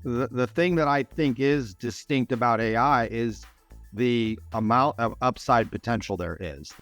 The thing that I think is distinct about AI is the amount of upside potential there is.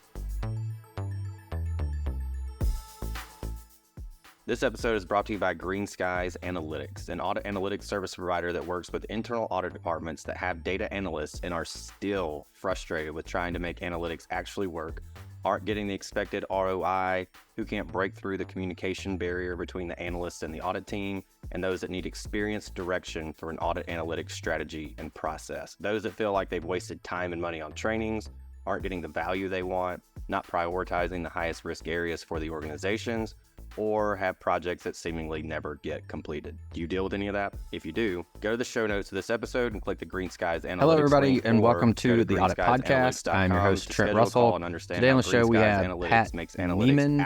This episode is brought to you by Green Skies Analytics, an audit analytics service provider that works with internal audit departments that have data analysts and are still frustrated with trying to make analytics actually work, aren't getting the expected ROI, who can't break through the communication barrier between the analysts and the audit team, and those that need experienced direction for an audit analytics strategy and process. Those that feel like they've wasted time and money on trainings, aren't getting the value they want, not prioritizing the highest risk areas for the organizations, or have projects that seemingly never get completed. Do you deal with any of that? If you do, go to the show notes of this episode and click the Green Skies Analytics. Hello, everybody, link, and or welcome go to the Audit Podcast. I'm your host, Trent Russell. Today on the show, we have Pat Niemann.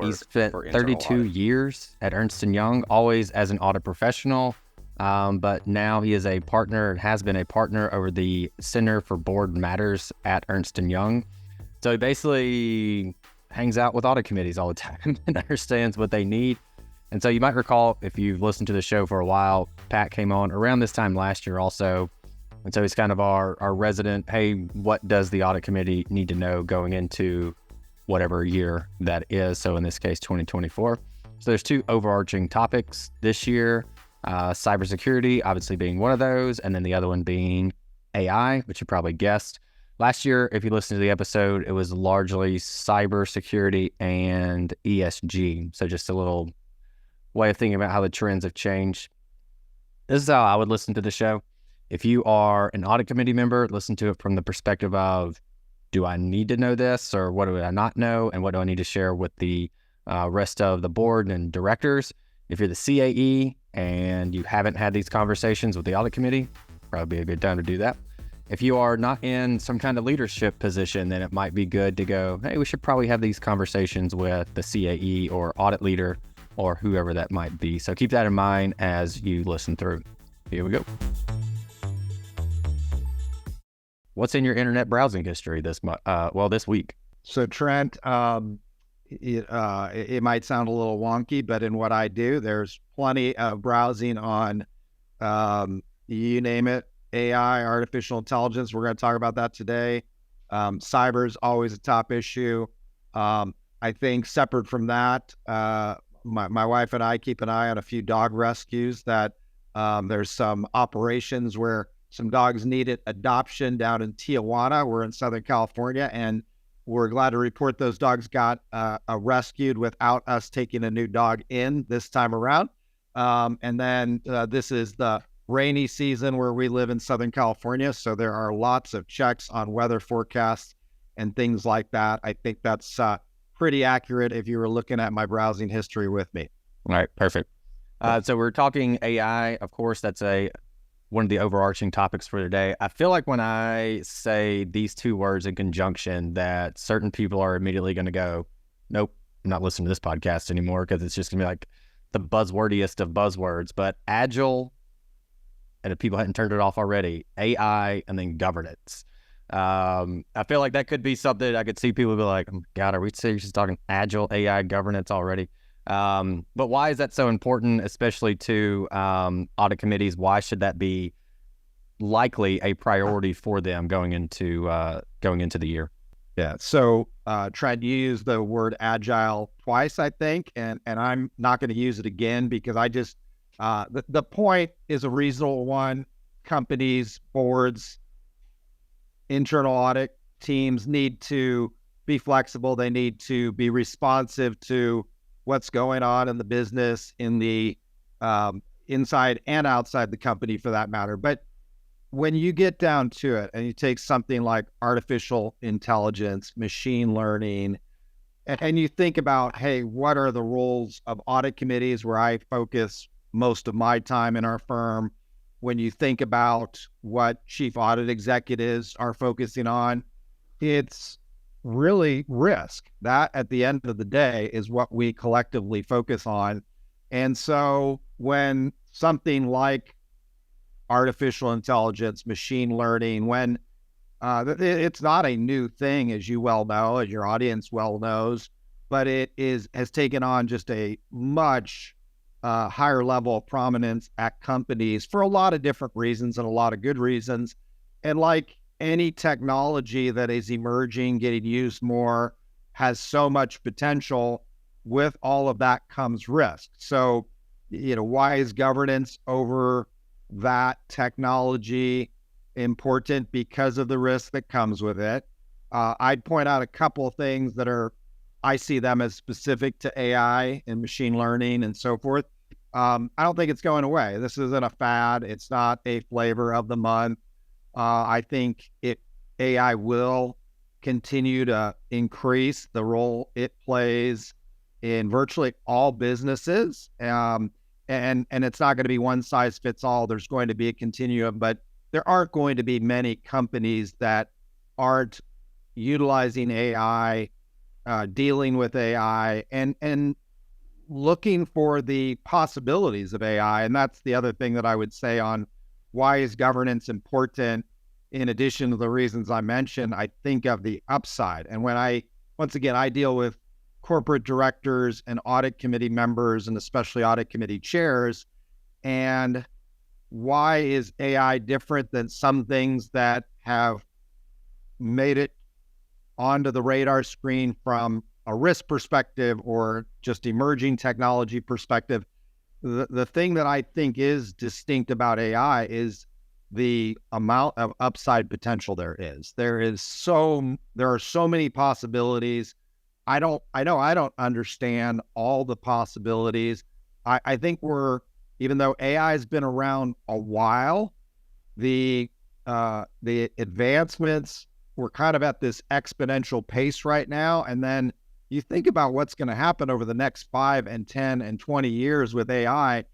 He's spent 32 years at Ernst & Young, always as an audit professional, but now he is a partner, has been a partner over the Center for Board Matters at Ernst & Young. So he basically hangs out with audit committees all the time and understands what they need. And so you might recall, if you've listened to the show for a while, Pat came on around this time last year also. And so he's kind of our resident, hey, what does the audit committee need to know going into whatever year that is? So in this case, 2024. So there's two overarching topics this year, cybersecurity, obviously being one of those, and then the other one being AI, which you probably guessed. Last year, if you listen to the episode, it was largely cybersecurity and ESG. So just a little way of thinking about how the trends have changed. This is how I would listen to the show. If you are an audit committee member, listen to it from the perspective of, do I need to know this, or what do I not know, and what do I need to share with the rest of the board and directors? If you're the CAE and you haven't had these conversations with the audit committee, probably be a good time to do that. If you are not in some kind of leadership position, then it might be good to go, hey, we should probably have these conversations with the CAE or audit leader or whoever that might be. So keep that in mind as you listen through. Here we go. What's in your internet browsing history this week? So Trent, it might sound a little wonky, but in what I do, there's plenty of browsing on, you name it, AI, artificial intelligence. We're going to talk about that today. Cyber is always a top issue. I think separate from that, my wife and I keep an eye on a few dog rescues that there's some operations where some dogs needed adoption down in Tijuana. We're in Southern California, and we're glad to report those dogs got rescued without us taking a new dog in this time around. And then this is the rainy season where we live in Southern California, so there are lots of checks on weather forecasts and things like that. I think that's pretty accurate if you were looking at my browsing history with me. All right, perfect. So we're talking AI. Of course, that's one of the overarching topics for today. I feel like when I say these two words in conjunction, that certain people are immediately going to go, nope, I'm not listening to this podcast anymore, because it's just going to be like the buzzwordiest of buzzwords. But agile, and if people hadn't turned it off already, AI, and then governance. I feel like that could be something I could see people be like, oh God, are we seriously talking agile AI governance already? But why is that so important, especially to audit committees? Why should that be likely a priority for them going into the year? Yeah. So Trent, you used the word agile twice, I think, and I'm not going to use it again because I just the point is a reasonable one. Companies, boards, internal audit teams need to be flexible. They need to be responsive to what's going on in the business, in the inside and outside the company for that matter. But when you get down to it and you take something like artificial intelligence, machine learning, and you think about, hey, what are the roles of audit committees where I focus most of my time in our firm? When you think about what chief audit executives are focusing on, it's really risk. That at the end of the day is what we collectively focus on. And so when something like artificial intelligence, machine learning, when it's not a new thing, as you well know, as your audience well knows, but it has taken on just a much higher level of prominence at companies for a lot of different reasons and a lot of good reasons. And like any technology that is emerging, getting used more, has so much potential. With all of that comes risk. So, why is governance over that technology important? Because of the risk that comes with it. I'd point out a couple of things I see them as specific to AI and machine learning and so forth. I don't think it's going away. This isn't a fad. It's not a flavor of the month. I think AI will continue to increase the role it plays in virtually all businesses. And it's not going to be one size fits all. There's going to be a continuum, but there aren't going to be many companies that aren't utilizing AI, dealing with AI, and looking for the possibilities of AI. And that's the other thing that I would say on why is governance important. In addition to the reasons I mentioned, I think of the upside. And when I deal with corporate directors and audit committee members, and especially audit committee chairs, and why is AI different than some things that have made it onto the radar screen from a risk perspective or just emerging technology perspective? The thing that I think is distinct about AI is the amount of upside potential there is. There are so many possibilities. I know I don't understand all the possibilities. I think even though AI has been around a while, the advancements, we're kind of at this exponential pace right now. And then you think about what's going to happen over the next 5 and 10 and 20 years with AI.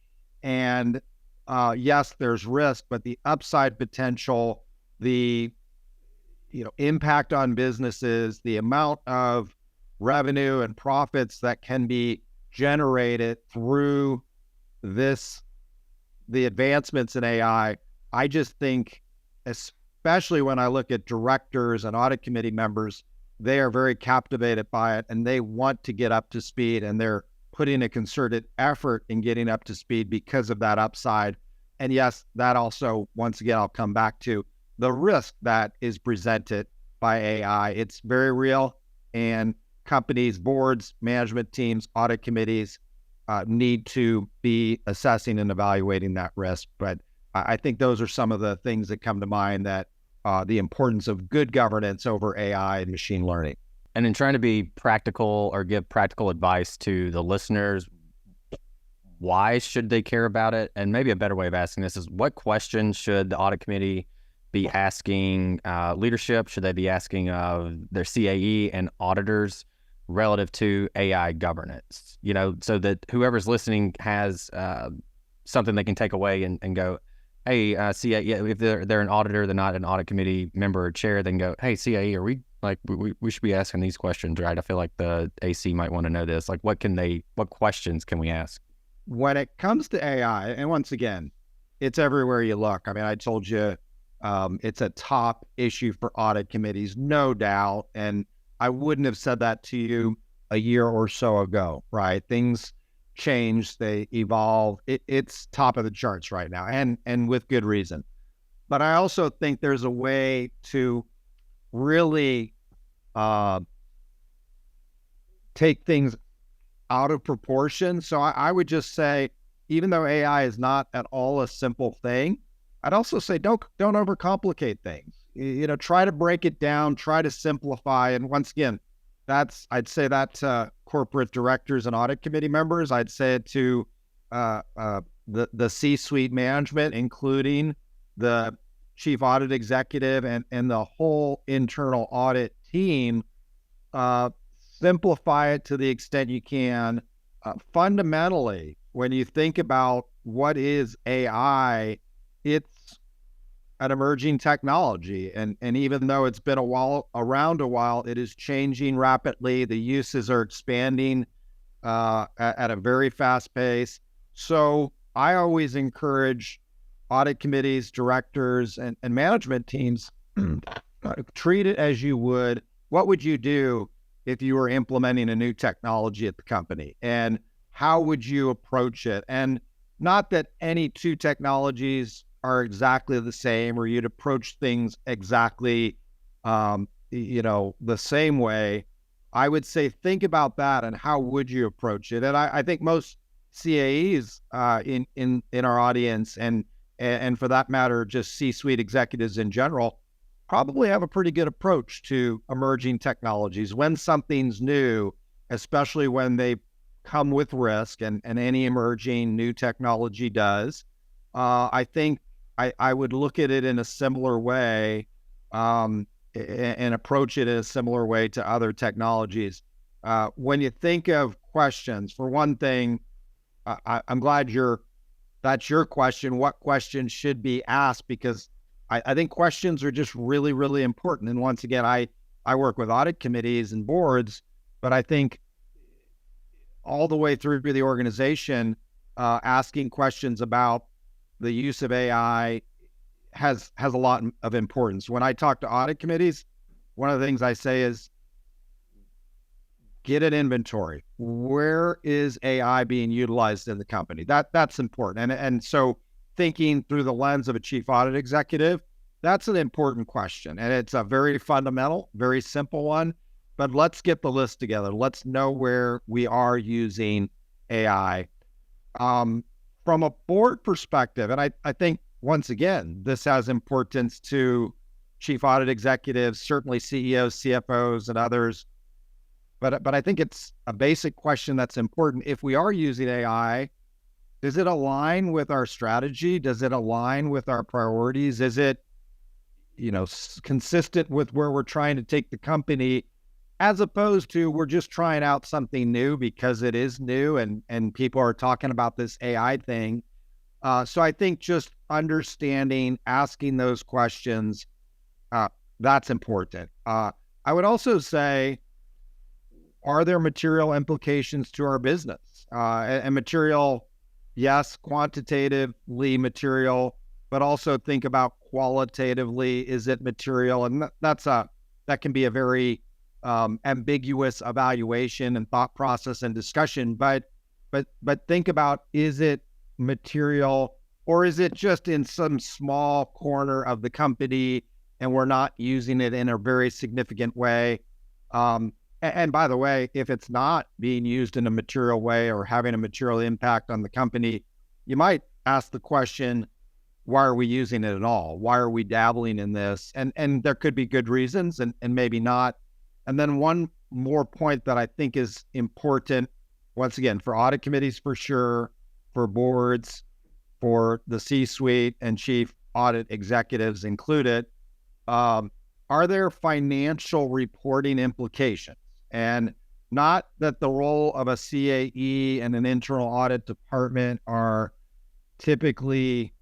And yes, there's risk, but the upside potential, the impact on businesses, the amount of revenue and profits that can be generated through the advancements in AI, I just think, especially when I look at directors and audit committee members, they are very captivated by it and they want to get up to speed, and they're putting a concerted effort in getting up to speed because of that upside. And yes, that also, once again, I'll come back to the risk that is presented by AI. It's very real, and companies, boards, management teams, audit committees need to be assessing and evaluating that risk. But I think those are some of the things that come to mind, that the importance of good governance over AI and machine learning. And in trying to be practical or give practical advice to the listeners, why should they care about it? And maybe a better way of asking this is, what questions should the audit committee be asking leadership? Should they be asking of their CAE and auditors relative to AI governance? So that whoever's listening has something they can take away and go, hey, CAE, if they're an auditor, they're not an audit committee member or chair, they can go, hey, CAE, are we we should be asking these questions, right? I feel like the AC might want to know this. Like, what questions can we ask? When it comes to AI, and once again, it's everywhere you look. I mean, I told you it's a top issue for audit committees, no doubt. And I wouldn't have said that to you a year or so ago, right? Things change, they evolve. It's top of the charts right now, and with good reason. But I also think there's a way to really take things out of proportion. So I would just say, even though AI is not at all a simple thing, I'd also say don't overcomplicate things. Try to break it down, try to simplify. And once again, I'd say that to corporate directors and audit committee members. I'd say it to the C-suite management, including the chief audit executive and the whole internal audit team. Simplify it to the extent you can. Fundamentally, when you think about what is AI, it's an emerging technology. And even though it's been around a while, it is changing rapidly. The uses are expanding at a very fast pace. So I always encourage audit committees, directors, and management teams, treat it as you would, what would you do if you were implementing a new technology at the company? And how would you approach it? And not that any two technologies are exactly the same or you'd approach things exactly, the same way. I would say think about that and how would you approach it? And I think most CAEs in our audience and for that matter, just C-suite executives in general, probably have a pretty good approach to emerging technologies. When something's new, especially when they come with risk, and any emerging new technology does, I think I would look at it in a similar way and approach it in a similar way to other technologies. When you think of questions, for one thing, I'm glad that's your question. What questions should be asked? Because I think questions are just really, really important. And once again, I work with audit committees and boards, but I think all the way through the organization, asking questions about the use of AI has a lot of importance. When I talk to audit committees, one of the things I say is get an inventory. Where is AI being utilized in the company? That's important. And so thinking through the lens of a chief audit executive, that's an important question. And it's a very fundamental, very simple one. But let's get the list together. Let's know where we are using AI. From a board perspective, and I think, once again, this has importance to chief audit executives, certainly CEOs, CFOs, and others. But I think it's a basic question that's important. If we are using AI, does it align with our strategy? Does it align with our priorities? Is it, consistent with where we're trying to take the company, as opposed to we're just trying out something new because it is new and people are talking about this AI thing. So I think just understanding, asking those questions, that's important. I would also say, are there material implications to our business? And material, yes, quantitatively material, but also think about qualitatively, is it material? And that can be a very ambiguous evaluation and thought process and discussion. But think about, is it material, or is it just in some small corner of the company and we're not using it in a very significant way? And by the way, if it's not being used in a material way or having a material impact on the company, you might ask the question, why are we using it at all? Why are we dabbling in this? And there could be good reasons and maybe not. And then one more point that I think is important, once again, for audit committees for sure, for boards, for the C-suite and chief audit executives included, are there financial reporting implications? And not that the role of a CAE and an internal audit department are typically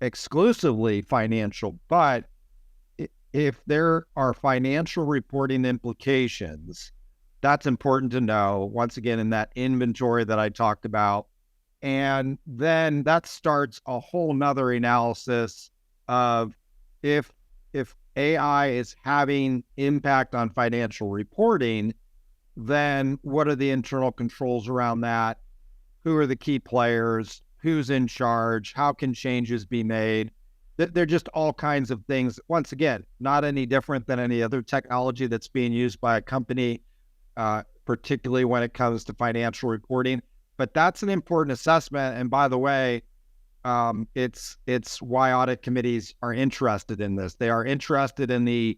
exclusively financial, but if there are financial reporting implications, that's important to know, once again, in that inventory that I talked about. And then that starts a whole nother analysis of if AI is having impact on financial reporting, then what are the internal controls around that? Who are the key players? Who's in charge? How can changes be made? They're just all kinds of things. Once again, not any different than any other technology that's being used by a company, particularly when it comes to financial reporting. But that's an important assessment. And by the way, it's why audit committees are interested in this. They are interested in the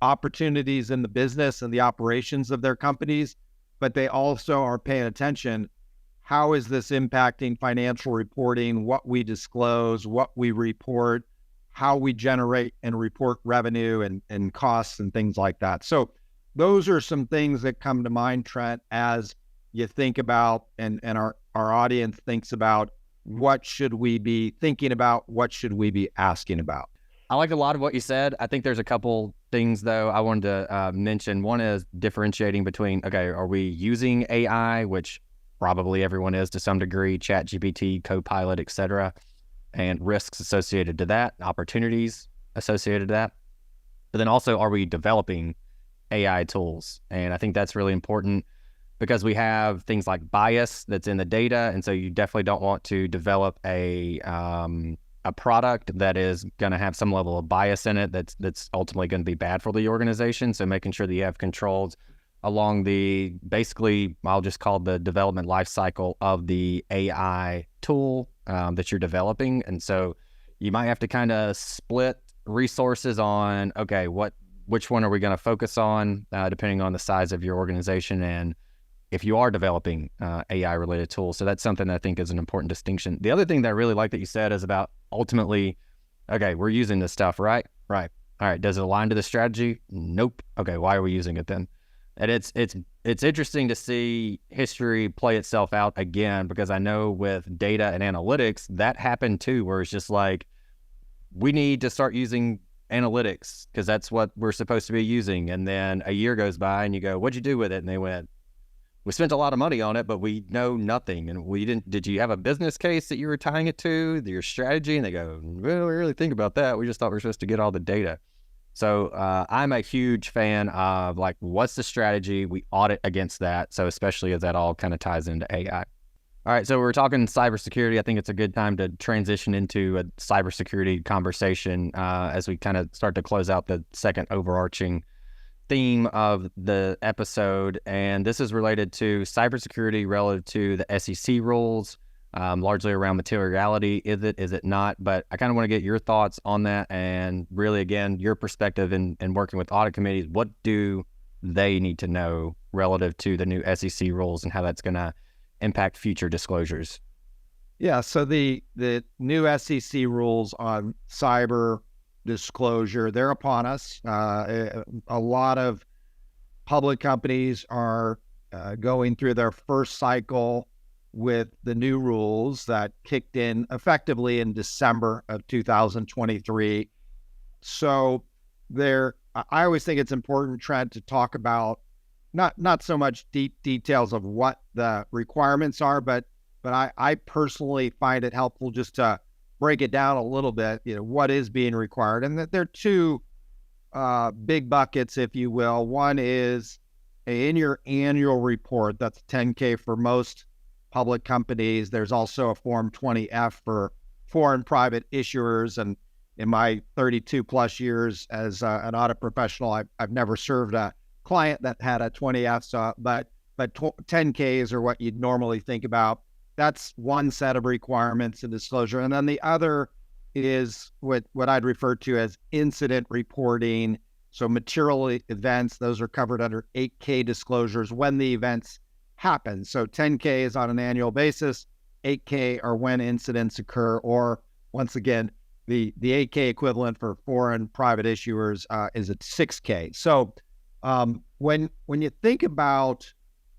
opportunities in the business and the operations of their companies, but they also are paying attention. How is this impacting financial reporting, what we disclose, what we report, how we generate and report revenue and costs and things like that. So those are some things that come to mind, Trent, as you think about and our audience thinks about, what should we be thinking about? What should we be asking about? I like a lot of what you said. I think there's a couple things, though, I wanted to mention. One is differentiating between, okay, are we using AI, which probably everyone is to some degree, ChatGPT, Copilot, et cetera, and risks associated to that, opportunities associated to that. But then also, are we developing AI tools? And I think that's really important. because we have things like bias that's in the data. And so you definitely don't want to develop a product that is going to have some level of bias in it that's ultimately going to be bad for the organization. So making sure that you have controls along the, basically, I'll just call the development life cycle of the AI tool that you're developing. And so you might have to kind of split resources on, okay, which one are we going to focus on, depending on the size of your organization and if you are developing AI related tools. So that's something that I think is an important distinction. The other thing that I really like that you said is about ultimately, okay, we're using this stuff, right? Right. All right. Does it align to the strategy? Nope. Okay. Why are we using it then? And it's interesting to see history play itself out again, because I know with data and analytics, that happened too, where it's just like, we need to start using analytics because that's what we're supposed to be using. And then a year goes by and you go, what'd you do with it? And they went, we spent a lot of money on it, but we know nothing. And we didn't, did you have a business case that you were tying it to, your strategy? And they go, well, we really think about that. We just thought we were supposed to get all the data. So I'm a huge fan of like, what's the strategy? We audit against that. So especially as that all kind of ties into AI. All right, so we're talking cybersecurity. I think it's a good time to transition into a cybersecurity conversation as we kind of start to close out the second overarching theme of the episode. And this is related to cybersecurity relative to the SEC rules, largely around materiality. Is it not? But I kind of want to get your thoughts on that. And really, again, your perspective in working with audit committees. What do they need to know relative to the new SEC rules and how that's going to impact future disclosures? Yeah, so the new SEC rules on cyber disclosure, they're upon us. A lot of public companies are going through their first cycle with the new rules that kicked in effectively in December of 2023. So I always think it's important, Trent, to talk about not so much deep details of what the requirements are, but I personally find it helpful just to break it down a little bit, what is being required. And that there are two big buckets, if you will. One is in your annual report, that's 10K for most public companies. There's also a Form 20F for foreign private issuers. And in my 32 plus years as an audit professional, I've never served a client that had a 20F, but 10Ks are what you'd normally think about. That's one set of requirements and disclosure. And then the other is what I'd refer to as incident reporting. So material events, those are covered under 8K disclosures when the events happen. So 10K is on an annual basis, 8K are when incidents occur, or once again, the 8K equivalent for foreign private issuers is at 6K. So when you think about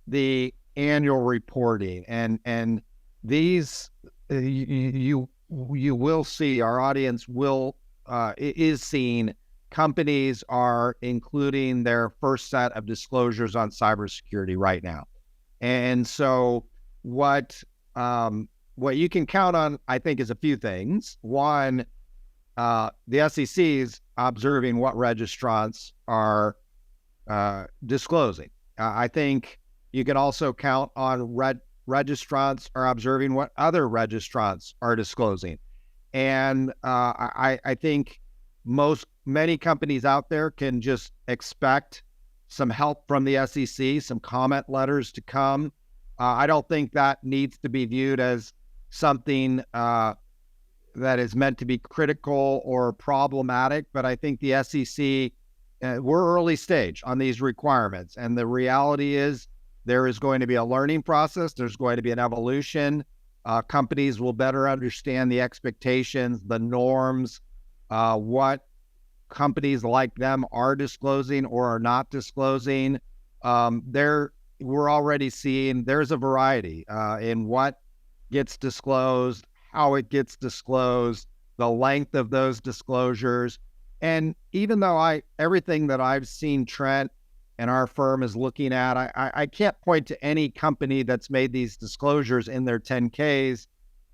the annual reporting and these, you will see, our audience is seeing companies are including their first set of disclosures on cybersecurity right now. And so what you can count on, I think, is a few things. One, the SEC is observing what registrants are disclosing. I think you can also count on registrants are observing what other registrants are disclosing. And I think many companies out there can just expect some help from the SEC, some comment letters to come. I don't think that needs to be viewed as something that is meant to be critical or problematic, but I think the SEC, we're early stage on these requirements. And the reality is there is going to be a learning process. There's going to be an evolution. Companies will better understand the expectations, the norms, what companies like them are disclosing or are not disclosing. We're already seeing there's a variety in what gets disclosed, how it gets disclosed, the length of those disclosures. And even though everything that I've seen Trent and our firm is looking at, I can't point to any company that's made these disclosures in their 10Ks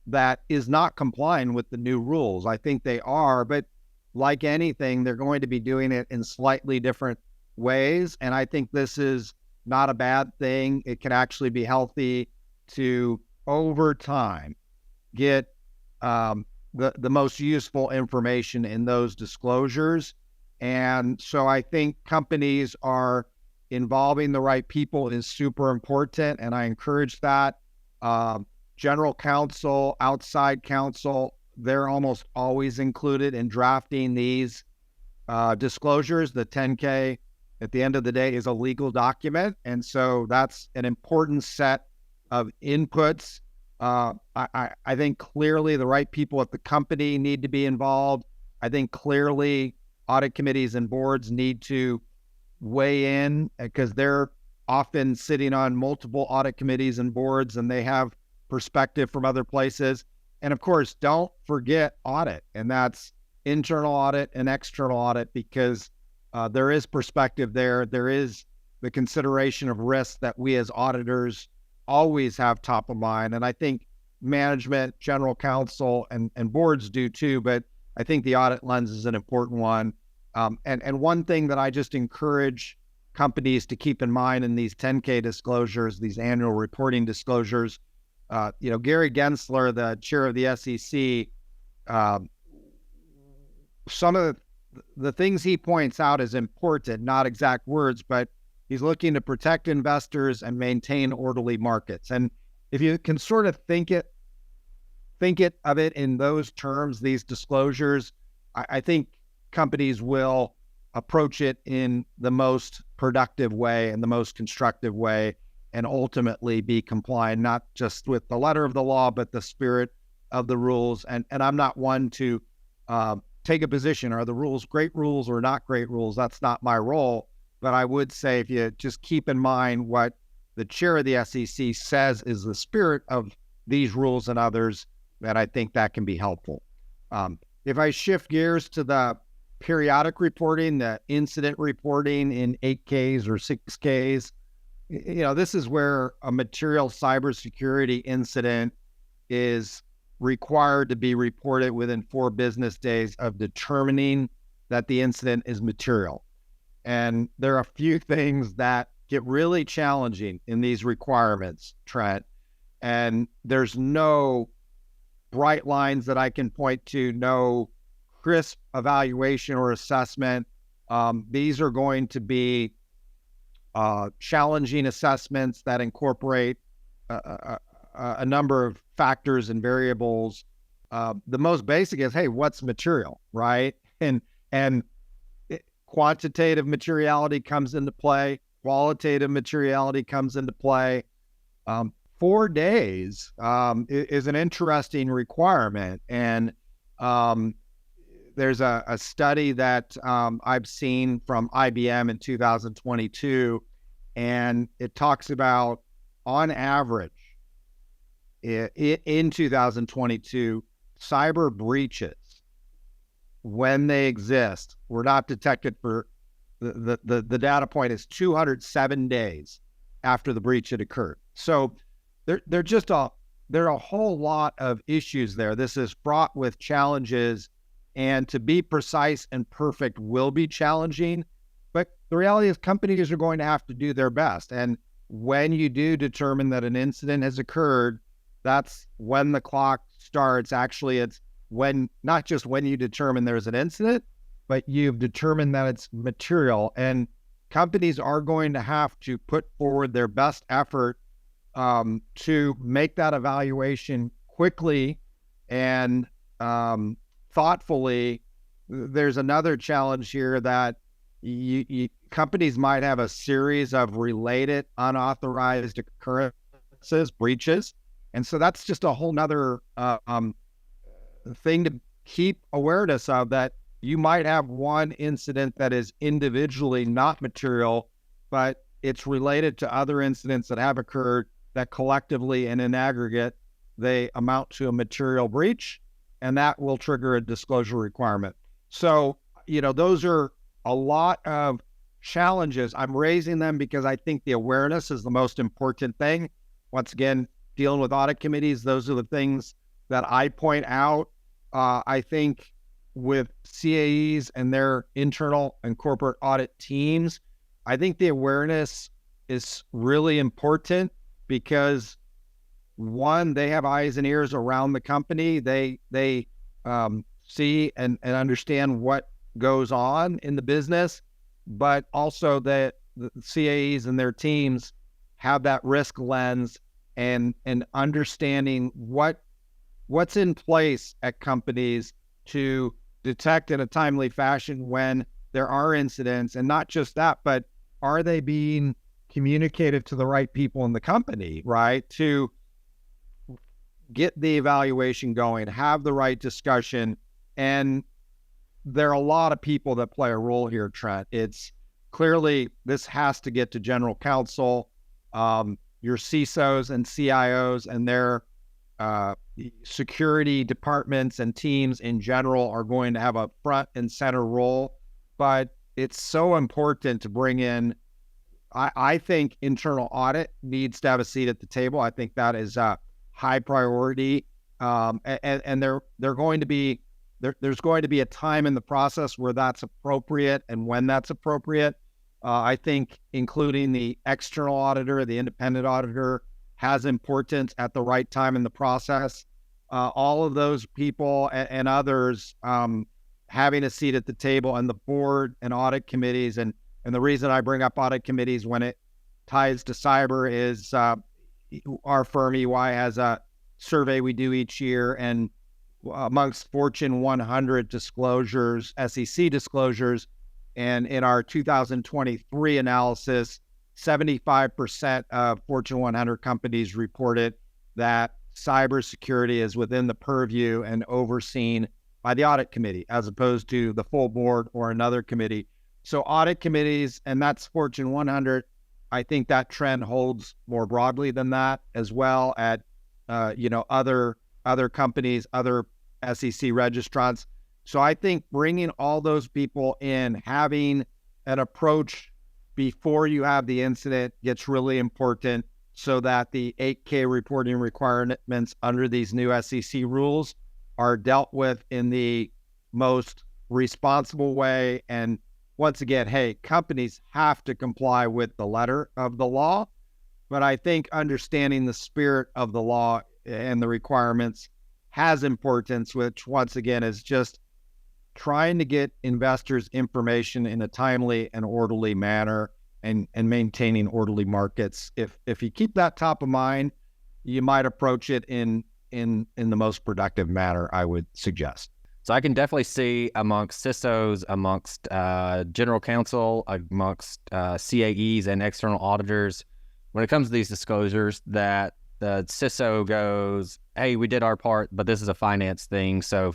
that is not complying with the new rules. I think they are, but like anything, they're going to be doing it in slightly different ways. And I think this is not a bad thing. It can actually be healthy to, over time, get the most useful information in those disclosures. And so I think companies are involving the right people is super important, and I encourage that. General counsel, outside counsel, they're almost always included in drafting these disclosures. The 10K, at the end of the day, is a legal document, and so that's an important set of inputs. I think clearly the right people at the company need to be involved. I think clearly audit committees and boards need to weigh in, because they're often sitting on multiple audit committees and boards, and they have perspective from other places. And of course, don't forget audit, and that's internal audit and external audit, because there is perspective there. There is the consideration of risk that we as auditors always have top of mind. And I think management, general counsel, and boards do too, but I think the audit lens is an important one. And one thing that I just encourage companies to keep in mind in these 10K disclosures, these annual reporting disclosures, Gary Gensler, the chair of the SEC, some of the things he points out is important, not exact words, but he's looking to protect investors and maintain orderly markets. And if you can sort of think of it in those terms, these disclosures, I think companies will approach it in the most productive way and the most constructive way, and ultimately be compliant, not just with the letter of the law, but the spirit of the rules. And I'm not one to take a position, are the rules great rules or not great rules? That's not my role. But I would say, if you just keep in mind what the chair of the SEC says is the spirit of these rules and others, then I think that can be helpful. If I shift gears to the periodic reporting, the incident reporting in 8Ks or 6Ks, this is where a material cybersecurity incident is required to be reported within 4 business days of determining that the incident is material. And there are a few things that get really challenging in these requirements, Trent, and there's no bright lines that I can point to, no crisp evaluation or assessment. These are going to be challenging assessments that incorporate a number of factors and variables. The most basic is, hey, what's material, right? And quantitative materiality comes into play. Qualitative materiality comes into play. 4 days is an interesting requirement. And there's a study that I've seen from IBM in 2022, and it talks about, on average, in 2022, cyber breaches, when they exist, were not detected for the data point is 207 days after the breach had occurred. So there are a whole lot of issues there. This is fraught with challenges, and to be precise and perfect will be challenging. But the reality is companies are going to have to do their best. And when you do determine that an incident has occurred, that's when the clock starts. Actually, it's when, not just when you determine there's an incident, but you've determined that it's material. And companies are going to have to put forward their best effort to make that evaluation quickly and thoughtfully. There's another challenge here that companies might have a series of related unauthorized occurrences, breaches. And so that's just a whole nother thing to keep awareness of, that you might have one incident that is individually not material, but it's related to other incidents that have occurred that collectively and in aggregate, they amount to a material breach, and that will trigger a disclosure requirement. So, those are a lot of challenges. I'm raising them because I think the awareness is the most important thing. Once again, dealing with audit committees, those are the things that I point out. I think with CAEs and their internal and corporate audit teams, I think the awareness is really important because one, they have eyes and ears around the company. They see and understand what goes on in the business, but also that the CAEs and their teams have that risk lens and understanding what's in place at companies to detect in a timely fashion when there are incidents. And not just that, but are they being communicated to the right people in the company, right? To get the evaluation going, have the right discussion. And there are a lot of people that play a role here, Trent. It's clearly this has to get to general counsel, your CISOs and CIOs and their security departments and teams in general are going to have a front and center role. But it's so important to bring in, I think internal audit needs to have a seat at the table. I think that is a high priority. And they're going to be, there's going to be a time in the process where that's appropriate and when that's appropriate. I think including the external auditor, the independent auditor has importance at the right time in the process. All of those people and others having a seat at the table, and the board and audit committees. And the reason I bring up audit committees when it ties to cyber is our firm EY has a survey we do each year, and amongst Fortune 100 disclosures, SEC disclosures, and in our 2023 analysis, 75% of Fortune 100 companies reported that cybersecurity is within the purview and overseen by the audit committee, as opposed to the full board or another committee. So audit committees, and that's Fortune 100. I think that trend holds more broadly than that as well at, other companies, other SEC registrants. So I think bringing all those people in, having an approach before you have the incident gets really important, so that the 8K reporting requirements under these new SEC rules are dealt with in the most responsible way. And once again, hey, companies have to comply with the letter of the law, but I think understanding the spirit of the law and the requirements has importance, which once again is just trying to get investors information in a timely and orderly manner and maintaining orderly markets. If you keep that top of mind, you might approach it in the most productive manner, I would suggest. So I can definitely see amongst CISOs, amongst general counsel, amongst CAEs and external auditors, when it comes to these disclosures, that the CISO goes, hey, we did our part, but this is a finance thing, so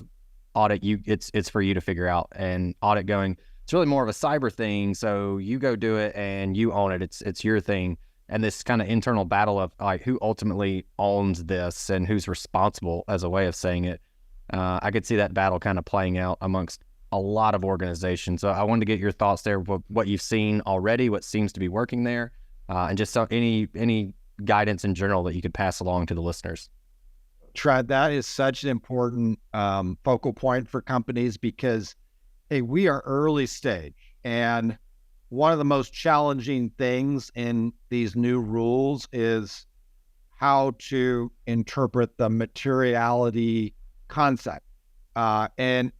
audit, it's for you to figure out. And audit going, it's really more of a cyber thing, so you go do it and you own it. It's your thing. And this kind of internal battle of like who ultimately owns this and who's responsible, as a way of saying it. I could see that battle kind of playing out amongst a lot of organizations. So I wanted to get your thoughts there, what you've seen already, what seems to be working there, and just any guidance in general that you could pass along to the listeners. Trent, that is such an important focal point for companies because, hey, we are early stage. And one of the most challenging things in these new rules is how to interpret the materiality concept. And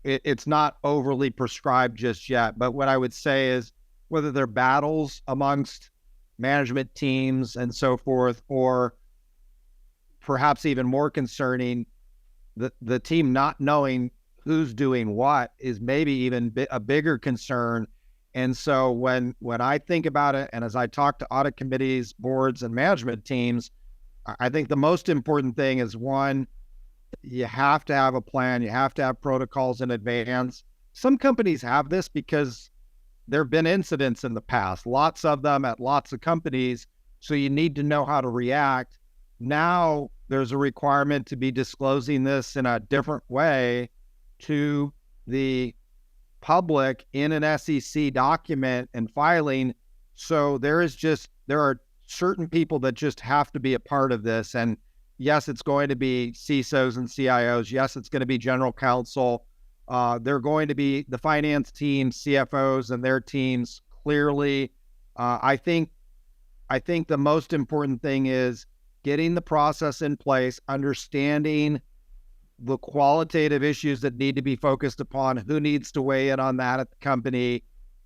it's not overly prescribed just yet. But what I would say is whether they're battles amongst management teams and so forth, or perhaps even more concerning, the team not knowing who's doing what is maybe even a bigger concern. And so when I think about it, and as I talk to audit committees, boards, and management teams, I think the most important thing is, one, you have to have a plan. You have to have protocols in advance. Some companies have this because there have been incidents in the past, lots of them at lots of companies. So you need to know how to react. Now there's a requirement to be disclosing this in a different way to the public in an SEC document and filing. So there are certain people that just have to be a part of this. And yes, it's going to be CISOs and CIOs. Yes, it's going to be general counsel. They're going to be the finance team, CFOs and their teams. Clearly, I think I think the most important thing is getting the process in place, understanding the qualitative issues that need to be focused upon, who needs to weigh in on that at the company.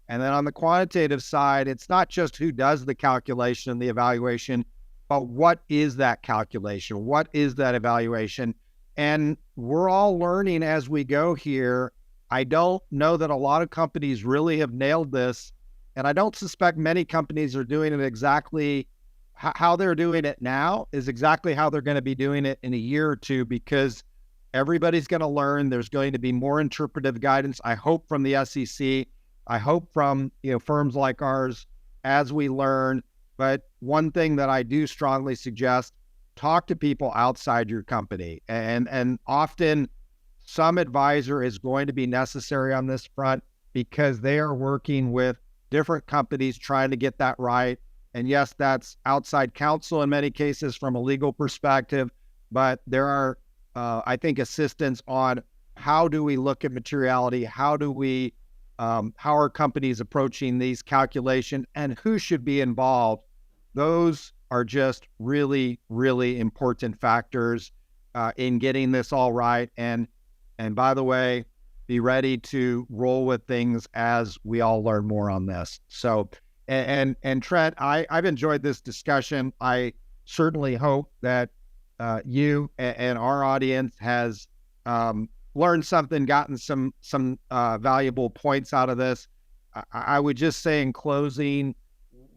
And then on the quantitative side, it's not just who does the calculation and the evaluation, but what is that calculation? What is that evaluation? And we're all learning as we go here. I don't know that a lot of companies really have nailed this. And I don't suspect many companies are doing it exactly how they're doing it now is exactly how they're going to be doing it in a year or two, because everybody's going to learn. There's going to be more interpretive guidance, I hope, from the SEC. I hope from firms like ours as we learn. But one thing that I do strongly suggest, talk to people outside your company. And often some advisor is going to be necessary on this front because they are working with different companies trying to get that right. And yes, that's outside counsel in many cases from a legal perspective, but there are, I think, assistance on how do we look at materiality? How are companies approaching these calculations and who should be involved? Those are just really, really important factors in getting this all right. And by the way, be ready to roll with things as we all learn more on this. So, and Trent, I've enjoyed this discussion. I certainly hope that you and our audience has learned something, gotten some valuable points out of this. I would just say in closing,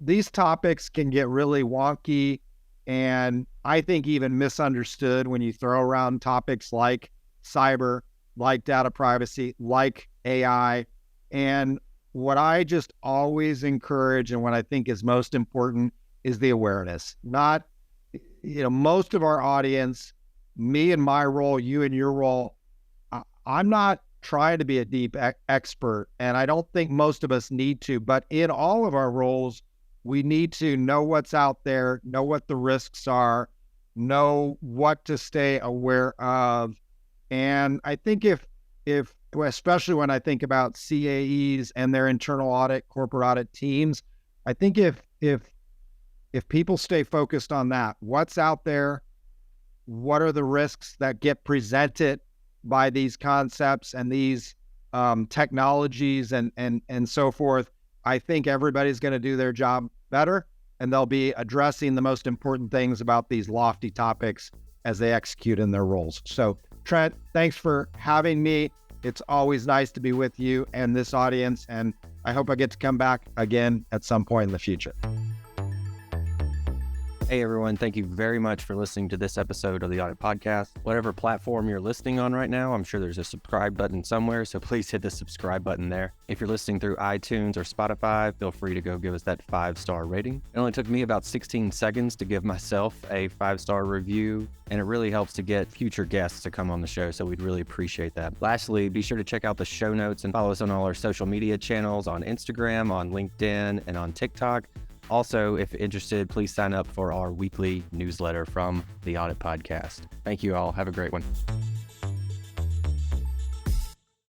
these topics can get really wonky and I think even misunderstood when you throw around topics like cyber, like data privacy, like AI. And what I just always encourage and what I think is most important is the awareness. Not, most of our audience, me in my role, you in your role, I'm not trying to be a deep expert, and I don't think most of us need to, but in all of our roles, we need to know what's out there, know what the risks are, know what to stay aware of. And I think if especially when I think about CAEs and their internal audit, corporate audit teams, I think if people stay focused on that, what's out there, what are the risks that get presented by these concepts and these technologies and so forth, I think everybody's going to do their job better, and they'll be addressing the most important things about these lofty topics as they execute in their roles. So, Trent, thanks for having me. It's always nice to be with you and this audience, and I hope I get to come back again at some point in the future. Hey everyone, thank you very much for listening to this episode of the Audit Podcast. Whatever platform you're listening on right now, I'm sure there's a subscribe button somewhere, so please hit the subscribe button there. If you're listening through iTunes or Spotify, feel free to go give us that 5-star rating. It only took me about 16 seconds to give myself a 5-star review, and it really helps to get future guests to come on the show, so we'd really appreciate that. Lastly, be sure to check out the show notes and follow us on all our social media channels on Instagram, on LinkedIn, and on TikTok. Also, if interested, please sign up for our weekly newsletter from the Audit Podcast. Thank you all. Have a great one.